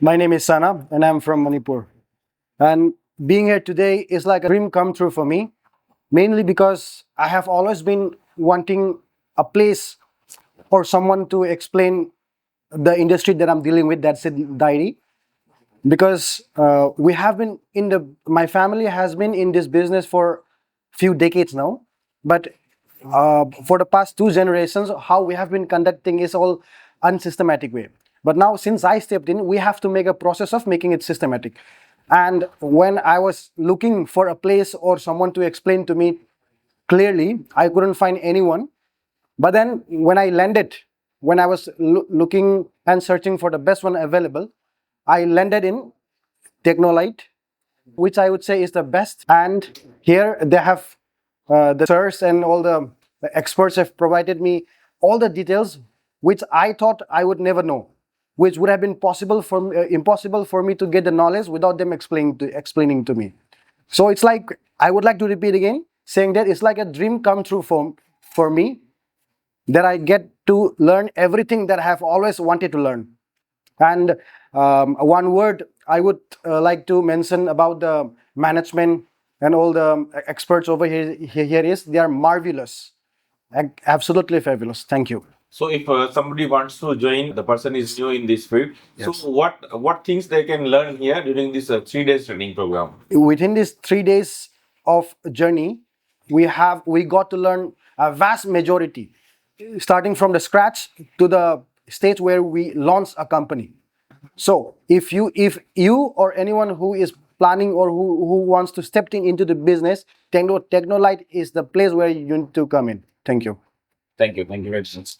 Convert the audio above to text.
My name is Sana and I'm from Manipur. And being here today is like a dream come true for me, mainly because I have always been wanting a place or someone to explain the industry that I'm dealing with, that's in dairy. Because we have been in my family has been in this business for few decades now, but for the past two generations, how we have been conducting is all unsystematic way. But now, since I stepped in, we have to make a process of making it systematic. And when I was looking for a place or someone to explain to me clearly, I couldn't find anyone. But then when I landed, when I was looking and searching for the best one available, I landed in TECHNOLIGHT, which I would say is the best. And here they have the sirs and all the experts have provided me all the details which I thought I would never know, which would have been impossible for me to get the knowledge without them explaining to me. So it's like, I would like to repeat again, saying that it's like a dream come true for me, that I get to learn everything that I have always wanted to learn. And one word I would like to mention about the management and all the experts over here is they are marvelous, absolutely fabulous. Thank you. So if somebody wants to join, the person is new in this field. Yes. So what things they can learn here during this 3 days training program? Within these 3 days of journey, we got to learn a vast majority, starting from the scratch to the stage where we launch a company. So if you or anyone who is planning or who wants to step into the business, TECHNOLIGHT is the place where you need to come in. Thank you. Thank you very much.